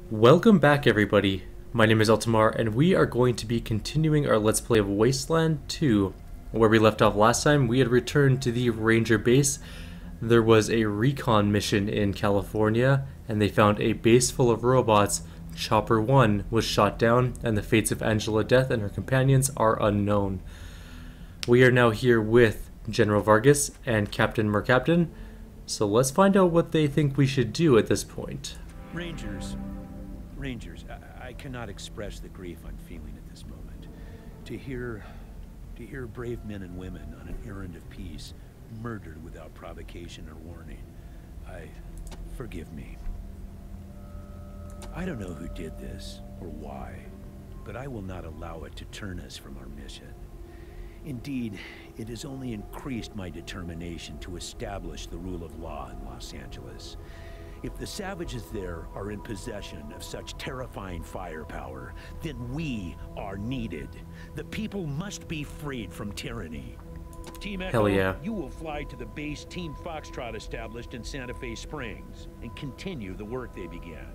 Welcome back, everybody. My name is Eltimar, and we are going to be continuing our Let's Play of Wasteland 2. Where we left off last time, we had returned to the Ranger base. There was a recon mission in California, and they found a base full of robots. Chopper 1 was shot down, and the fates of Angela Death and her companions are unknown. We are now here with General Vargas and Captain Mercaptain, so let's find out what they think we should do at this point. Rangers, I cannot express the grief I'm feeling at this moment. To hear brave men and women on an errand of peace murdered without provocation or warning. Forgive me. I don't know who did this or why, but I will not allow it to turn us from our mission. Indeed, it has only increased my determination to establish the rule of law in Los Angeles. If the savages there are in possession of such terrifying firepower, then we are needed. The people must be freed from tyranny. Team Echo, Hell yeah. you will fly to the base Team Foxtrot established in Santa Fe Springs and continue the work they began.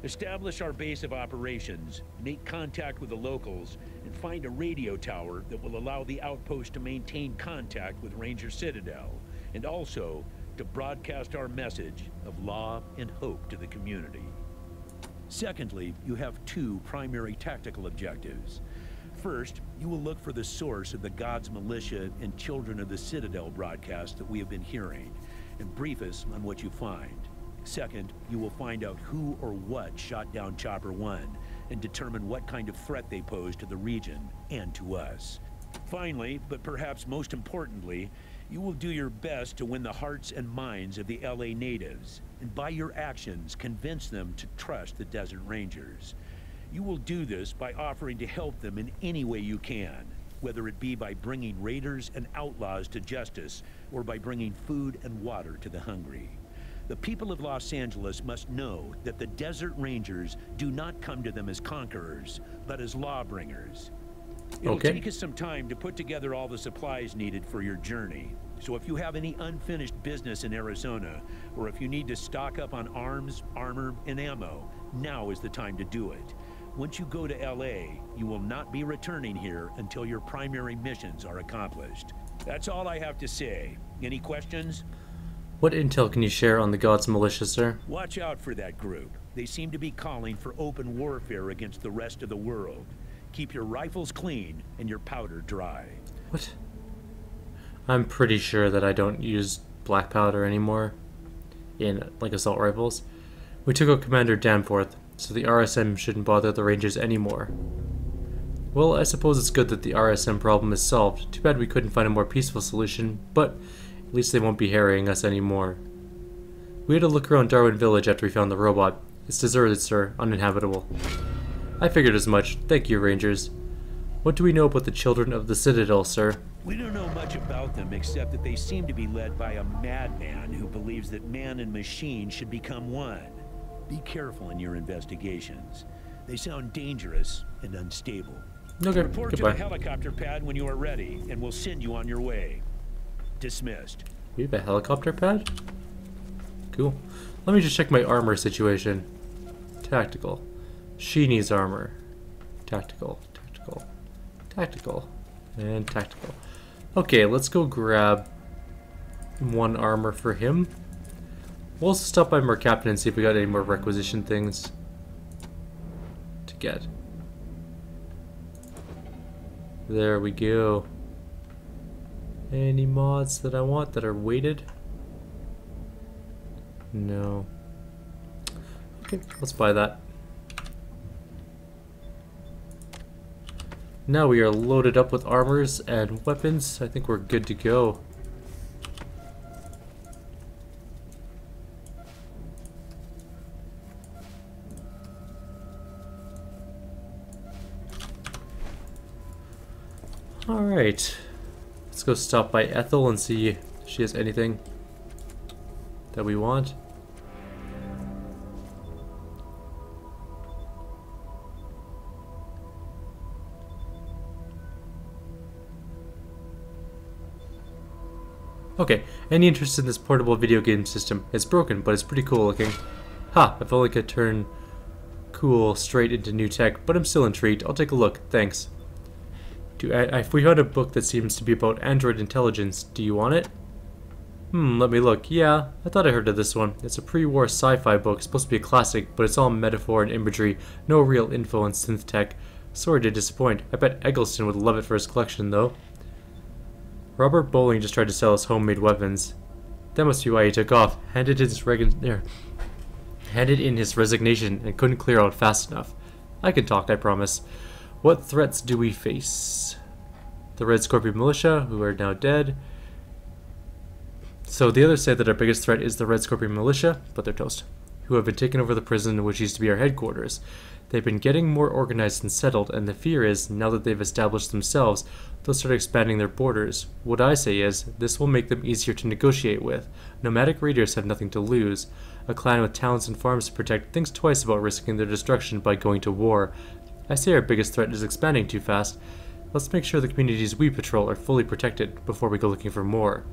Establish our base of operations, make contact with the locals, and find a radio tower that will allow the outpost to maintain contact with Ranger Citadel, and also to broadcast our message of law and hope to the community. Secondly, you have two primary tactical objectives. First, you will look for the source of the Gods Militia and Children of the Citadel broadcast that we have been hearing, and brief us on what you find. Second, you will find out who or what shot down Chopper 1 and determine what kind of threat they pose to the region and to us. Finally, but perhaps most importantly, you will do your best to win the hearts and minds of the LA natives, and by your actions convince them to trust the Desert Rangers. You will do this by offering to help them in any way you can, whether it be by bringing raiders and outlaws to justice or by bringing food and water to the hungry. The people of Los Angeles must know that the Desert Rangers do not come to them as conquerors, but as lawbringers. It'll take us some time to put together all the supplies needed for your journey. So if you have any unfinished business in Arizona, or if you need to stock up on arms, armor, and ammo, now is the time to do it. Once you go to LA, you will not be returning here until your primary missions are accomplished. That's all I have to say. Any questions? What intel can you share on the Gods Militia, sir? Watch out for that group. They seem to be calling for open warfare against the rest of the world. Keep your rifles clean and your powder dry. What? I'm pretty sure that I don't use black powder anymore in, like, assault rifles. We took out Commander Danforth, so the RSM shouldn't bother the Rangers anymore. Well, I suppose it's good that the RSM problem is solved. Too bad we couldn't find a more peaceful solution, but at least they won't be harrying us anymore. We had to look around Darwin Village after we found the robot. It's deserted, sir. Uninhabitable. I figured as much. Thank you, Rangers. What do we know about the Children of the Citadel, sir? We don't know much about them except that they seem to be led by a madman who believes that man and machine should become one. Be careful in your investigations. They sound dangerous and unstable. Okay, Report goodbye. to the helicopter pad when you are ready, and we'll send you on your way. Dismissed. We have a helicopter pad? Cool. Let me just check my armor situation. Tactical. She needs armor. Tactical, tactical, tactical, and tactical. Okay, let's go grab one armor for him. We'll also stop by Mercaptain and see if we got any more requisition things to get. There we go. Any mods that I want that are weighted? No. Okay, let's buy that. Now we are loaded up with armors and weapons. I think we're good to go. Alright. Let's go stop by Ethel and see if she has anything that we want. Okay, any interest in this portable video game system? It's broken, but it's pretty cool looking. Ha! If only I could turn Cool, straight into new tech, but I'm still intrigued. I'll take a look, thanks. We found a book that seems to be about android intelligence. Do you want it? Let me look. Yeah, I thought I heard of this one. It's a pre-war sci-fi book, supposed to be a classic, but it's all metaphor and imagery, no real info on synth tech. Sorry to disappoint. I bet Eggleston would love it for his collection, though. Robert Bowling just tried to sell us homemade weapons. That must be why he took off. Handed in his resignation and couldn't clear out fast enough. I can talk, I promise. What threats do we face? The Red Scorpion Militia, who are now dead. So the others say that our biggest threat is the Red Scorpion Militia, but they're toast, who have been taking over the prison which used to be our headquarters. They've been getting more organized and settled, and the fear is, now that they've established themselves, they'll start expanding their borders. What I say is, this will make them easier to negotiate with. Nomadic raiders have nothing to lose. A clan with towns and farms to protect thinks twice about risking their destruction by going to war. I say our biggest threat is expanding too fast. Let's make sure the communities we patrol are fully protected before we go looking for more.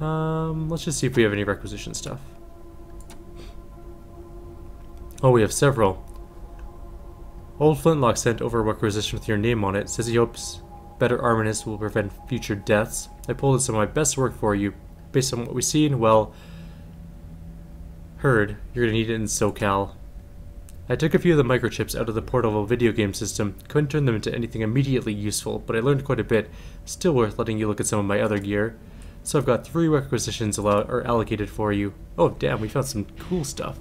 Let's just see if we have any requisition stuff. Oh, we have several. Old Flintlock sent over a requisition with your name on it. Says he hopes better armaments will prevent future deaths. I pulled in some of my best work for you. Based on what we've seen, well, heard, you're gonna need it in SoCal. I took a few of the microchips out of the portable video game system. Couldn't turn them into anything immediately useful, but I learned quite a bit. Still worth letting you look at some of my other gear. So I've got 3 requisitions allocated for you. Oh damn, we found some cool stuff.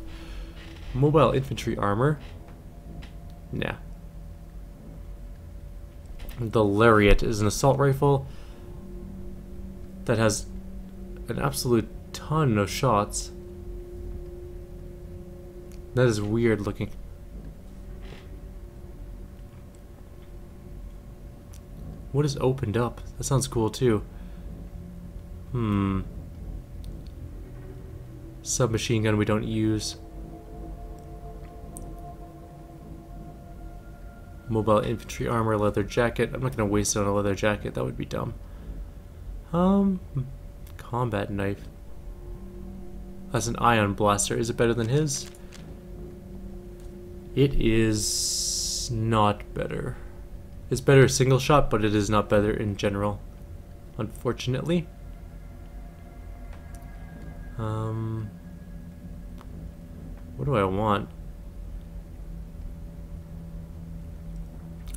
Mobile infantry armor. Nah. The Lariat is an assault rifle that has an absolute ton of shots. That is weird looking. What is opened up? That sounds cool too. Submachine gun we don't use. Mobile infantry armor, leather jacket. I'm not gonna waste it on a leather jacket, that would be dumb. Combat knife. That's an ion blaster. Is it better than his? It is not better. It's better single shot, but it is not better in general, unfortunately. What do I want?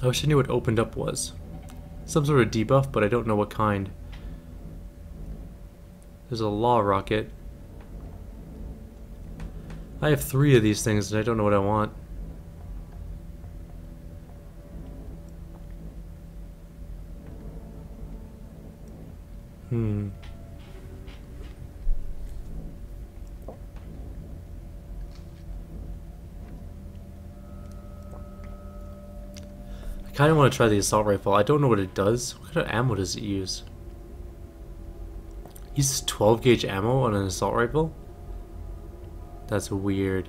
I wish I knew what opened up was. Some sort of debuff, but I don't know what kind. There's a law rocket. I have 3 of these things and I don't know what I want. I kind of want to try the assault rifle. I don't know what it does. What kind of ammo does it use? It uses 12 gauge ammo on an assault rifle? That's weird.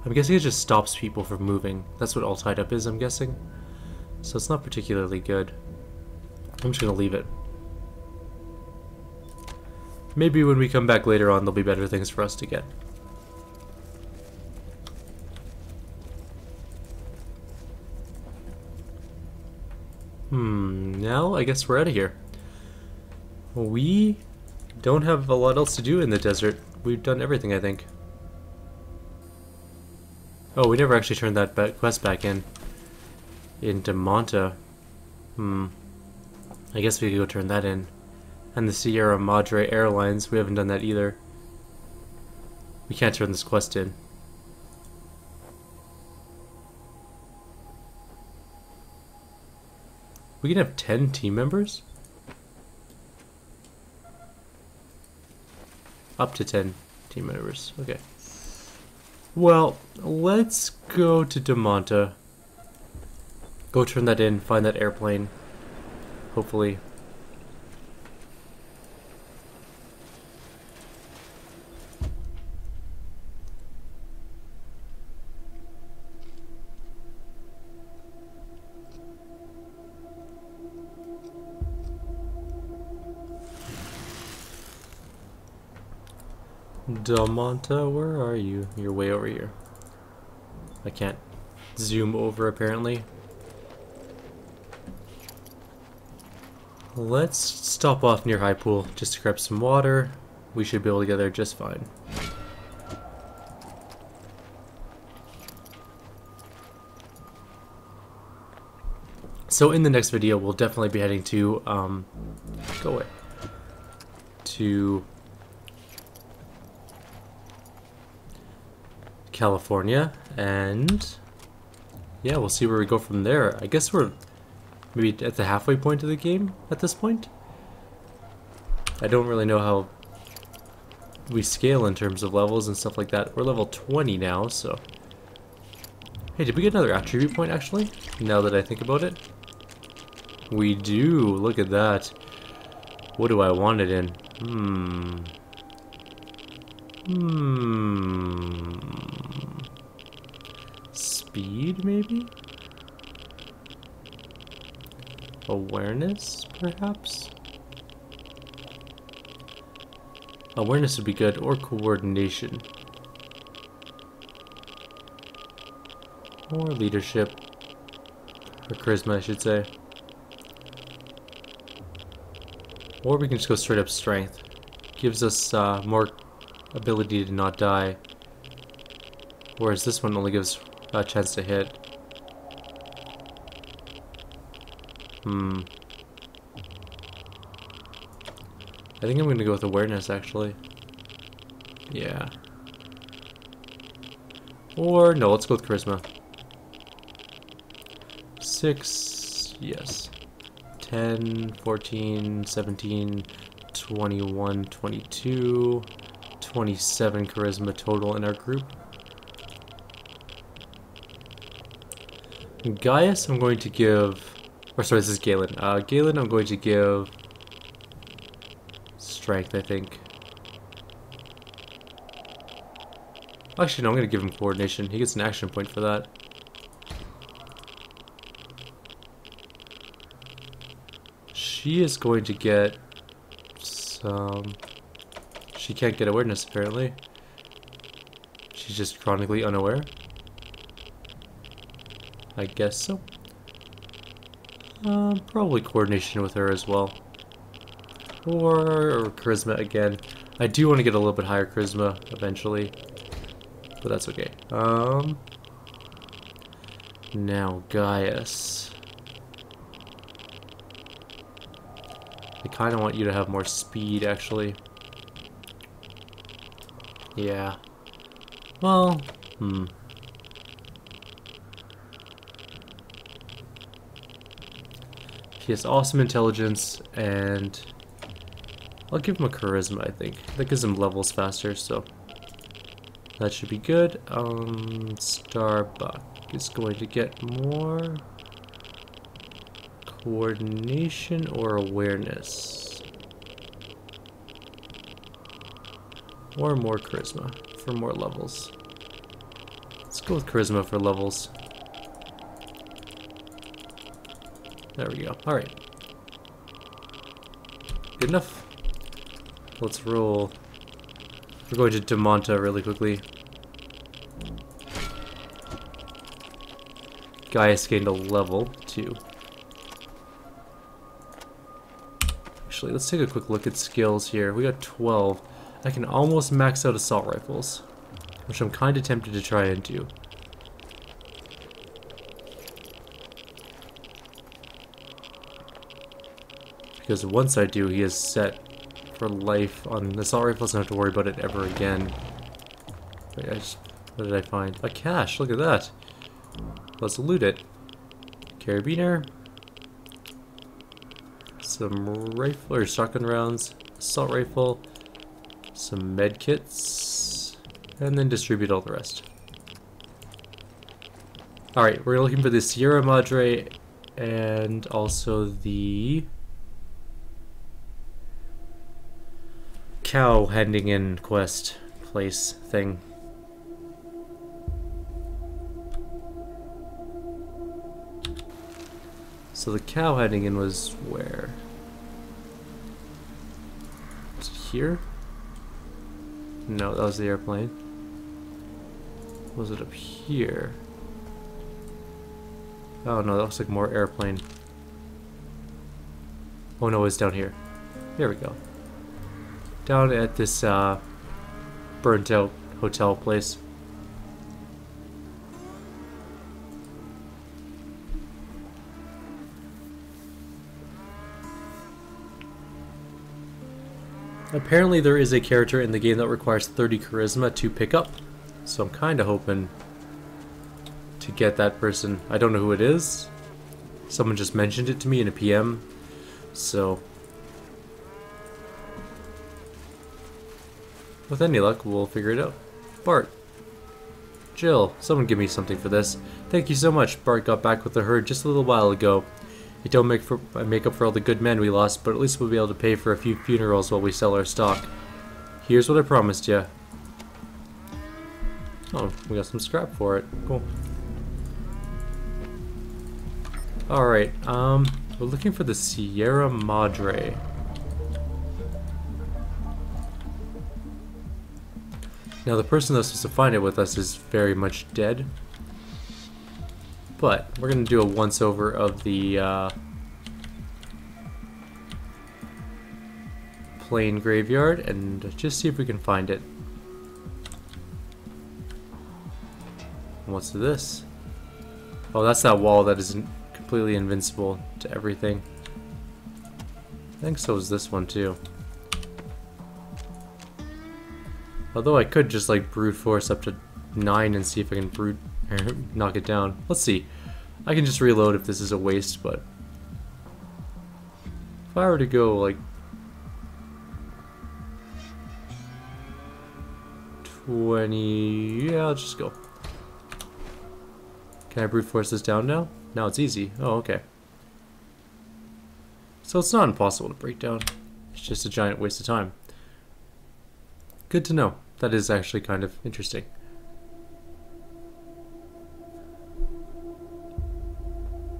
I'm guessing it just stops people from moving. That's what all tied up is, I'm guessing. So it's not particularly good. I'm just gonna leave it. Maybe when we come back later on, there'll be better things for us to get. Now I guess we're out of here. We don't have a lot else to do in the desert. We've done everything, I think. Oh, we never actually turned that quest back in. Into Monta. I guess we could go turn that in. And the Sierra Madre Airlines, we haven't done that either. We can't turn this quest in. We can have 10 team members? Up to 10 team members, okay. Well, let's go to Damonta. Go turn that in, find that airplane. Hopefully. Delmonta, where are you? You're way over here. I can't zoom over apparently. Let's stop off near High Pool just to grab some water. We should be able to get there just fine. So in the next video, we'll definitely be heading to, go away, to California, and yeah, we'll see where we go from there. I guess we're maybe at the halfway point of the game at this point. I don't really know how we scale in terms of levels and stuff like that. We're level 20 now, so... Hey, did we get another attribute point actually? Now that I think about it. We do, look at that. What do I want it in? Speed, maybe? Awareness, perhaps? Awareness would be good, or coordination. Or leadership. Or charisma, I should say. Or we can just go straight up strength. Gives us more ability to not die. Whereas this one only gives a chance to hit. I think I'm gonna go with awareness actually. Yeah. Or no, let's go with charisma. 6, yes. 10, 14, 17, 21, 22, 27 charisma total in our group. Gaius, I'm going to give... Or sorry, this is Galen. Galen, I'm going to give... strength, I think. Actually, no, I'm going to give him coordination. He gets an action point for that. She is going to get some... She can't get awareness, apparently. She's just chronically unaware. I guess so. Probably coordination with her as well. Or charisma again. I do want to get a little bit higher charisma eventually. But that's okay. Now Gaius. I kind of want you to have more speed, actually. Yeah. Well, He has awesome intelligence, and I'll give him a charisma, I think. That gives him levels faster, so that should be good. Starbuck is going to get more coordination or awareness. Or more charisma for more levels. Let's go with charisma for levels. There we go. Alright. Good enough. Let's roll. We're going to Delmonta really quickly. Gaius gained a level 2. Actually, let's take a quick look at skills here. We got 12. I can almost max out assault rifles, which I'm kind of tempted to try and do. Because once I do, he is set for life on assault rifles. I don't have to worry about it ever again. Wait, what did I find? A cache, look at that. Let's loot it. Carabiner. Some rifle or shotgun rounds. Assault rifle. Some med kits. And then distribute all the rest. Alright, we're looking for the Sierra Madre and also the cow handing in quest place thing. So the cow heading in was where? Was it here? No, that was the airplane. Was it up here? Oh no, that looks like more airplane. Oh no, it's down here. Here we go. Down at this burnt out hotel place. Apparently there is a character in the game that requires 30 charisma to pick up. So I'm kind of hoping to get that person. I don't know who it is. Someone just mentioned it to me in a PM. So with any luck, we'll figure it out. Bart. Jill, someone give me something for this. Thank you so much. Bart got back with the herd just a little while ago. It don't make up for all the good men we lost, but at least we'll be able to pay for a few funerals while we sell our stock. Here's what I promised you. Oh, we got some scrap for it. Cool. Alright, we're looking for the Sierra Madre. Now the person that's supposed to find it with us is very much dead. But we're going to do a once-over of the plane graveyard and just see if we can find it. What's this? Oh, that's that wall that is completely invincible to everything. I think so is this one too. Although I could just like brute force up to 9 and see if I can knock it down. Let's see. I can just reload if this is a waste, but if I were to go like 20, yeah, I'll just go. Can I brute force this down now? Now it's easy. Oh, okay. So it's not impossible to break down. It's just a giant waste of time. Good to know. That is actually kind of interesting.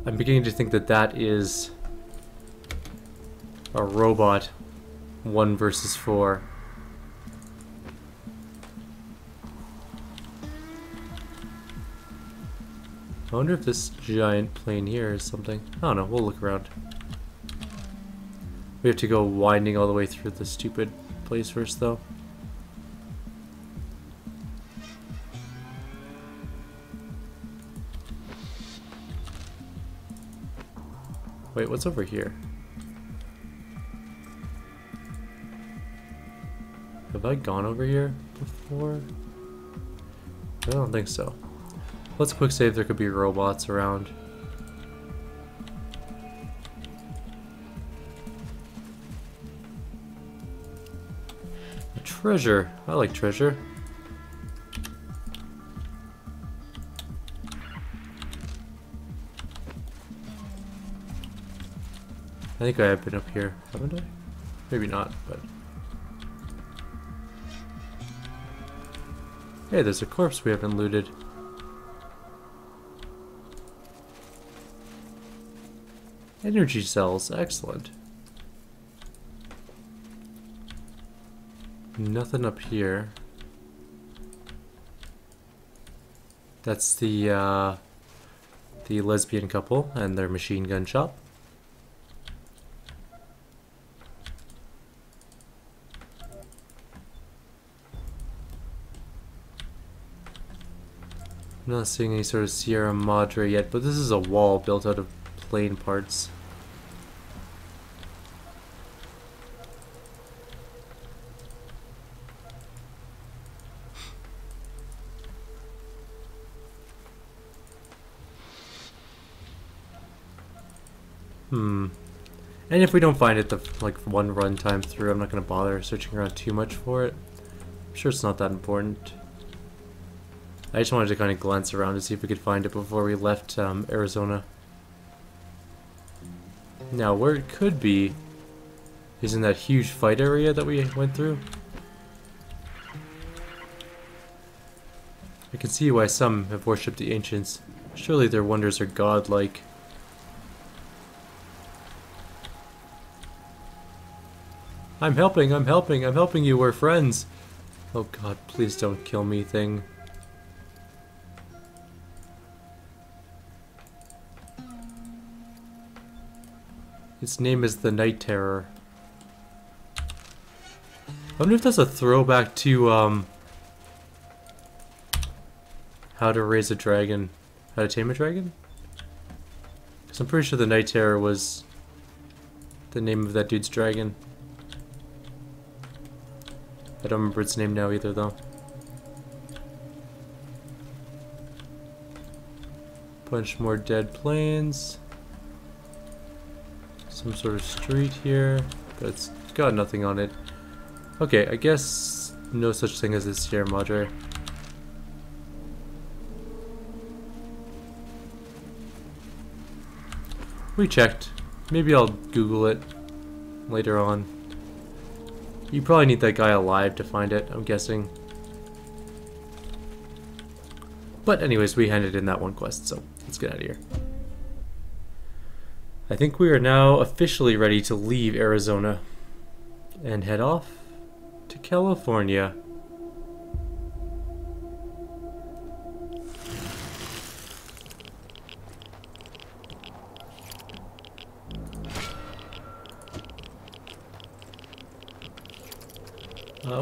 I'm beginning to think that that is a robot 1 versus 4. I wonder if this giant plane here is something. I don't know, we'll look around. We have to go winding all the way through the stupid place first though. Wait, what's over here? Have I gone over here before? I don't think so. Let's quick save, there could be robots around. A treasure. I like treasure. I think I have been up here, haven't I? Maybe not, but... Hey, there's a corpse we haven't looted. Energy cells, excellent. Nothing up here. That's the lesbian couple and their machine gun shop. I'm not seeing any sort of Sierra Madre yet, but this is a wall built out of plane parts. And if we don't find it the like one run time through, I'm not going to bother searching around too much for it. I'm sure it's not that important. I just wanted to kind of glance around to see if we could find it before we left Arizona. Now, where it could be is in that huge fight area that we went through. I can see why some have worshipped the ancients. Surely their wonders are godlike. I'm helping you, we're friends. Oh god, please don't kill me, thing. Its name is the Night Terror. I wonder if that's a throwback to, How to Raise a Dragon. How to Tame a Dragon? Because I'm pretty sure the Night Terror was the name of that dude's dragon. I don't remember its name now either, though. Bunch more dead planes. Some sort of street here, but it's got nothing on it. Okay, I guess no such thing as a Sierra Madre. We checked. Maybe I'll Google it later on. You probably need that guy alive to find it, I'm guessing. But anyways, we handed in that one quest, so let's get out of here. I think we are now officially ready to leave Arizona and head off to California.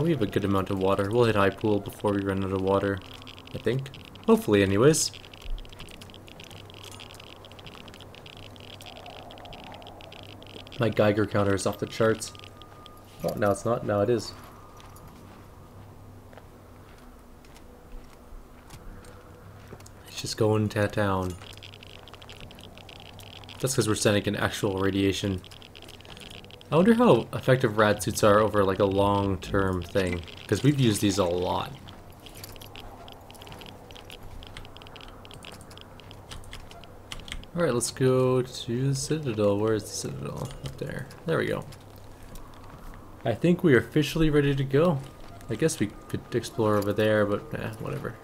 We have a good amount of water. We'll hit high pool before we run out of water, I think. Hopefully, anyways. My Geiger counter is off the charts. Oh, now it's not. Now it is. It's just going to town. That's because we're sending in actual radiation. I wonder how effective rad suits are over like a long-term thing, because we've used these a lot. Alright, let's go to the Citadel. Where is the Citadel? Up there. There we go. I think we are officially ready to go. I guess we could explore over there, but whatever.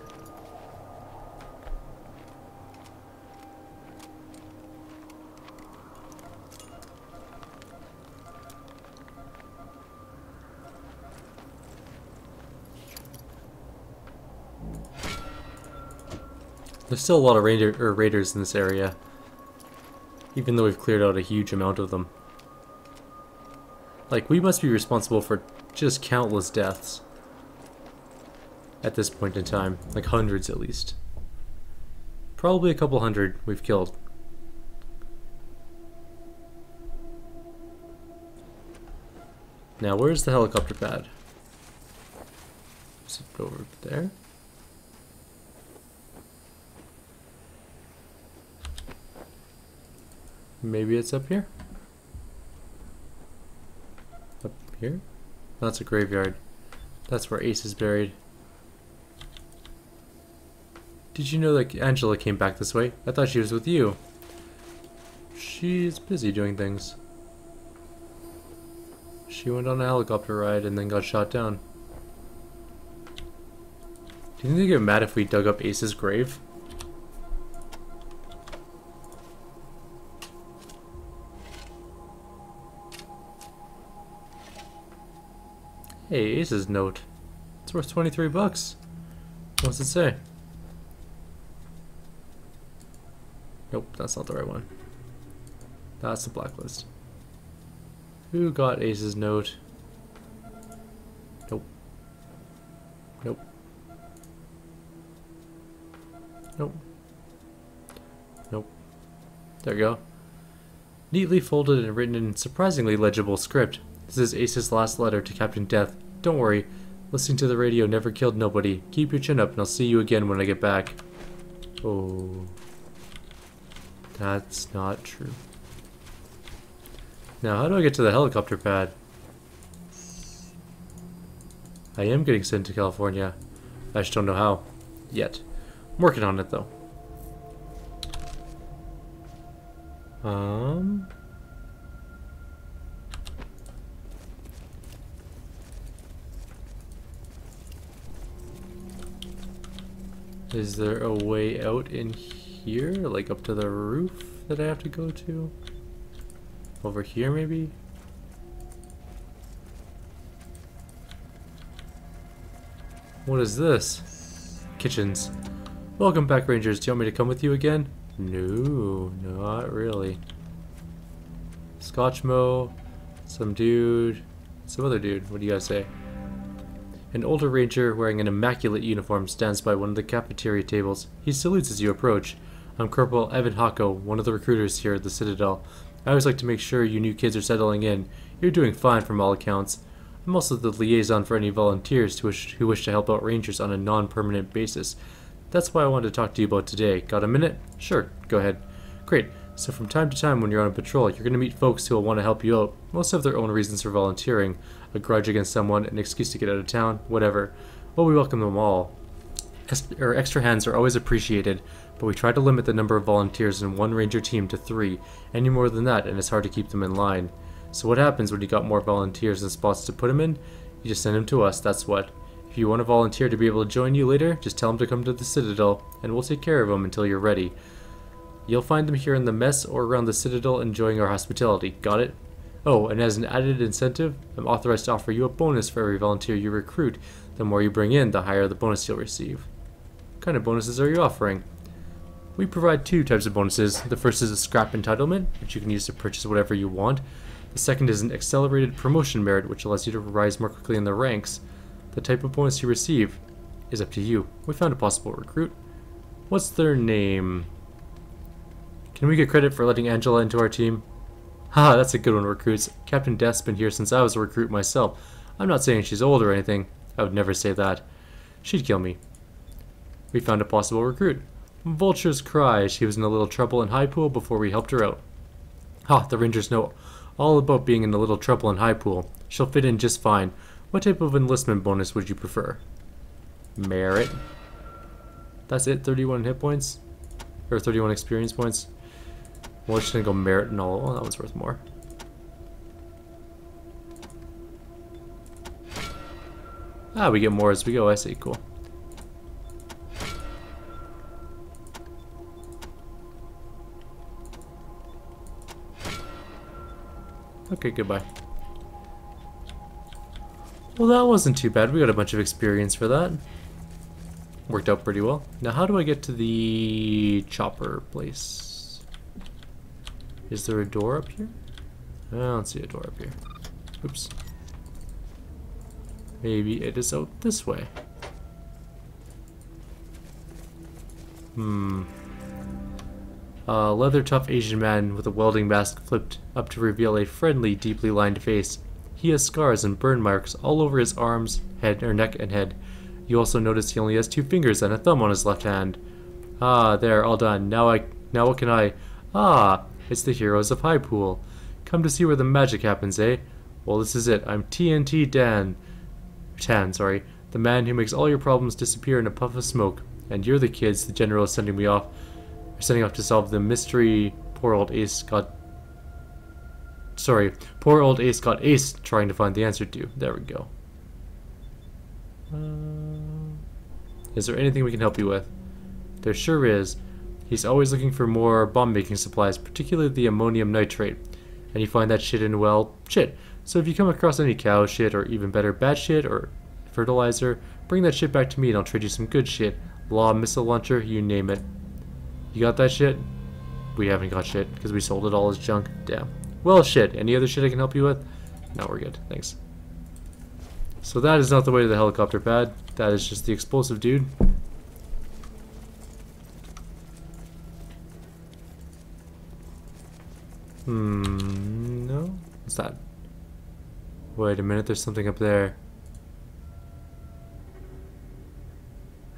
There's still a lot of raiders in this area, even though we've cleared out a huge amount of them. Like, we must be responsible for just countless deaths at this point in time, like hundreds at least. Probably a couple hundred we've killed. Now, where's the helicopter pad? Is it over there? Maybe it's up here? Up here? That's a graveyard. That's where Ace is buried. Did you know that Angela came back this way? I thought she was with you. She's busy doing things. She went on a helicopter ride and then got shot down. Do you think they'd get mad if we dug up Ace's grave? Hey, Ace's note. It's worth 23 bucks. What's it say? Nope, that's not the right one. That's the blacklist. Who got Ace's note? Nope. Nope. Nope. Nope. There we go. Neatly folded and written in surprisingly legible script. This is Ace's last letter to Captain Death. Don't worry. Listening to the radio never killed nobody. Keep your chin up and I'll see you again when I get back. Oh. That's not true. Now, how do I get to the helicopter pad? I am getting sent to California. I just don't know how. Yet. I'm working on it, though. Is there a way out in here? Like up to the roof that I have to go to? Over here, maybe? What is this? Kitchens. Welcome back, Rangers. Do you want me to come with you again? No, not really. Scotchmo, some dude, some other dude. What do you guys say? An older ranger wearing an immaculate uniform stands by one of the cafeteria tables. He salutes as you approach. I'm Corporal Evan Hako, one of the recruiters here at the Citadel. I always like to make sure you new kids are settling in. You're doing fine from all accounts. I'm also the liaison for any volunteers who wish to help out rangers on a non-permanent basis. That's why I wanted to talk to you about today. Got a minute? Sure, go ahead. Great. So from time to time when you're on a patrol, you're going to meet folks who will want to help you out. Most have their own reasons for volunteering. A grudge against someone, an excuse to get out of town, whatever. Well, we welcome them all. Extra hands are always appreciated, but we try to limit the number of volunteers in one ranger team to 3. Any more than that, and it's hard to keep them in line. So what happens when you got more volunteers than spots to put them in? You just send them to us, that's what. If you want a volunteer to be able to join you later, just tell them to come to the Citadel, and we'll take care of them until you're ready. You'll find them here in the mess or around the Citadel enjoying our hospitality. Got it? Oh, and as an added incentive, I'm authorized to offer you a bonus for every volunteer you recruit. The more you bring in, the higher the bonus you'll receive. What kind of bonuses are you offering? We provide 2 types of bonuses. The first is a scrap entitlement, which you can use to purchase whatever you want. The second is an accelerated promotion merit, which allows you to rise more quickly in the ranks. The type of bonus you receive is up to you. We found a possible recruit. What's their name? Can we get credit for letting Angela into our team? Haha, that's a good one, recruits. Captain Death's been here since I was a recruit myself. I'm not saying she's old or anything. I would never say that. She'd kill me. We found a possible recruit. Vulture's Cry. She was in a little trouble in High Pool before we helped her out. Ha, the Rangers know all about being in a little trouble in High Pool. She'll fit in just fine. What type of enlistment bonus would you prefer? Merit. That's it, 31 hit points? Or 31 experience points? Well, we're just gonna go merit and all. Oh, that one's worth more. Ah, we get more as we go. I see. Cool. Okay, goodbye. Well, that wasn't too bad. We got a bunch of experience for that. Worked out pretty well. Now, how do I get to the chopper place? Is there a door up here? I don't see a door up here. Oops. Maybe it is out this way. A leather tough Asian man with a welding mask flipped up to reveal a friendly, deeply lined face. He has scars and burn marks all over his arms, head, or neck and head. You also notice he only has 2 fingers and a thumb on his left hand. Ah, there, all done. Now what can I... Ah, it's the heroes of High Pool. Come to see where the magic happens, eh? Well, this is it. I'm TNT Tan, sorry. The man who makes all your problems disappear in a puff of smoke. And you're the kids the general is sending off to solve the mystery poor old Ace got aced trying to find the answer to. There we go. Is there anything we can help you with? There sure is. He's always looking for more bomb-making supplies, particularly the ammonium nitrate. And you find that shit in, well, shit. So if you come across any cow shit, or even better, bad shit, or fertilizer, bring that shit back to me and I'll trade you some good shit. Law missile launcher, you name it. You got that shit? We haven't got shit, because we sold it all as junk. Damn. Well, shit. Any other shit I can help you with? No, we're good. Thanks. So that is not the way to the helicopter pad. That is just the explosive dude. No? What's that? Wait a minute, there's something up there.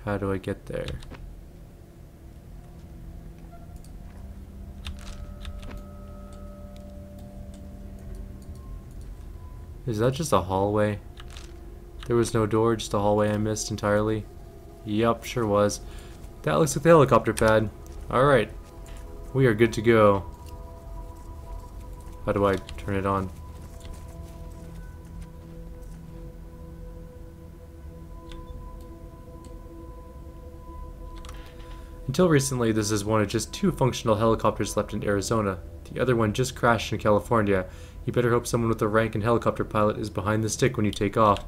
How do I get there? Is that just a hallway? There was no door, just a hallway I missed entirely. Yup, sure was. That looks like the helicopter pad. Alright. We are good to go. How do I turn it on? Until recently, this is one of just 2 functional helicopters left in Arizona. The other one just crashed in California. You better hope someone with a rank in helicopter pilot is behind the stick when you take off.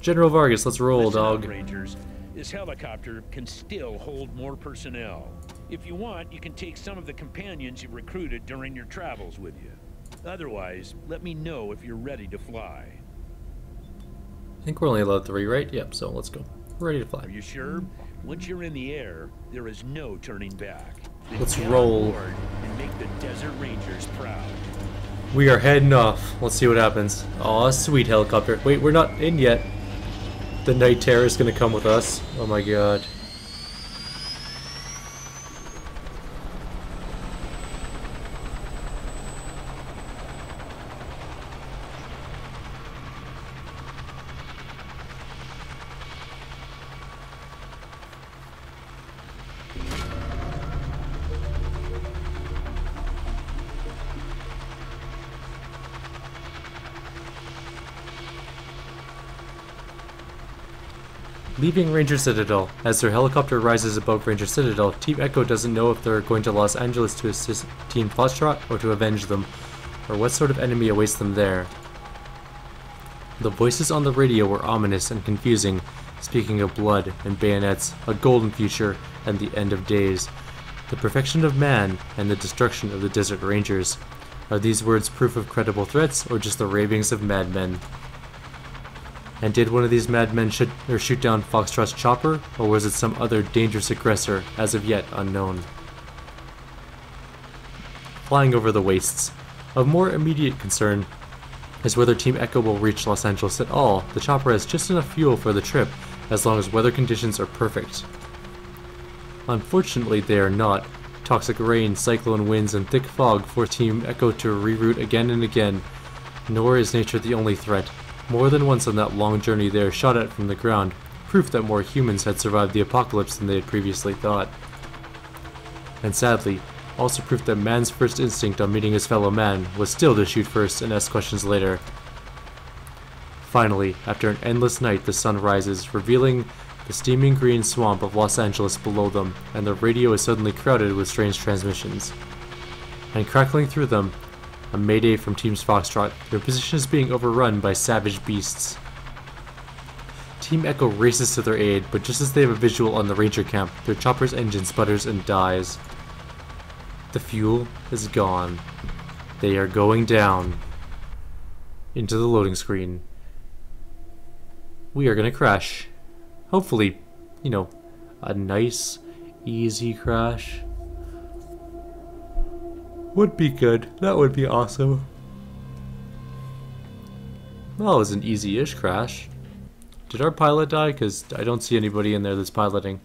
General Vargas, let's roll, Listen up, dog. Rangers. This helicopter can still hold more personnel. If you want, you can take some of the companions you recruited during your travels with you. Otherwise, let me know if you're ready to fly. I think we're only allowed 3, right? Yep, so let's go. We're ready to fly. Are you sure? Once you're in the air, there is no turning back. Then Let's get on roll. board and make the Desert Rangers proud. We are heading off. Let's see what happens. Aw, sweet helicopter. Wait, we're not in yet. The night terror is gonna come with us. Oh my god. Leaving Ranger Citadel. As their helicopter rises above Ranger Citadel, Team Echo doesn't know if they're going to Los Angeles to assist Team Foxtrot or to avenge them, or what sort of enemy awaits them there. The voices on the radio were ominous and confusing, speaking of blood and bayonets, a golden future, and the end of days. The perfection of man and the destruction of the Desert Rangers. Are these words proof of credible threats, or just the ravings of madmen? And did one of these madmen shoot down Foxtrot's chopper, or was it some other dangerous aggressor, as of yet unknown? Flying over the wastes. Of more immediate concern is whether Team Echo will reach Los Angeles at all. The chopper has just enough fuel for the trip, as long as weather conditions are perfect. Unfortunately, they are not. Toxic rain, cyclone winds, and thick fog force Team Echo to reroute again and again. Nor is nature the only threat. More than once on that long journey they are shot at from the ground, proof that more humans had survived the apocalypse than they had previously thought. And sadly, also proof that man's first instinct on meeting his fellow man was still to shoot first and ask questions later. Finally, after an endless night, the sun rises, revealing the steaming green swamp of Los Angeles below them, and the radio is suddenly crowded with strange transmissions. And crackling through them, a mayday from Team Foxtrot. Their position is being overrun by savage beasts. Team Echo races to their aid, but just as they have a visual on the Ranger camp, their chopper's engine sputters and dies. The fuel is gone. They are going down into the loading screen. We are gonna crash. Hopefully, you know, a nice, easy crash. Would be good. That would be awesome. Well, it was an easy-ish crash. Did our pilot die? Because I don't see anybody in there that's piloting.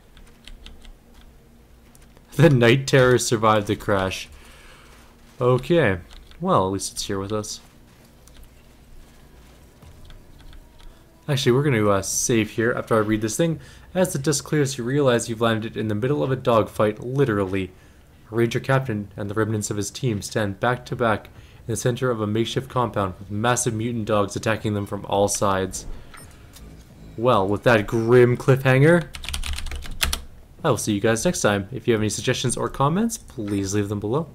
The night terror survived the crash. Okay. Well, at least it's here with us. Actually, we're going to save here after I read this thing. As the dust clears, you realize you've landed in the middle of a dogfight, literally. A Ranger captain and the remnants of his team stand back to back in the center of a makeshift compound with massive mutant dogs attacking them from all sides. Well, with that grim cliffhanger, I will see you guys next time. If you have any suggestions or comments, please leave them below.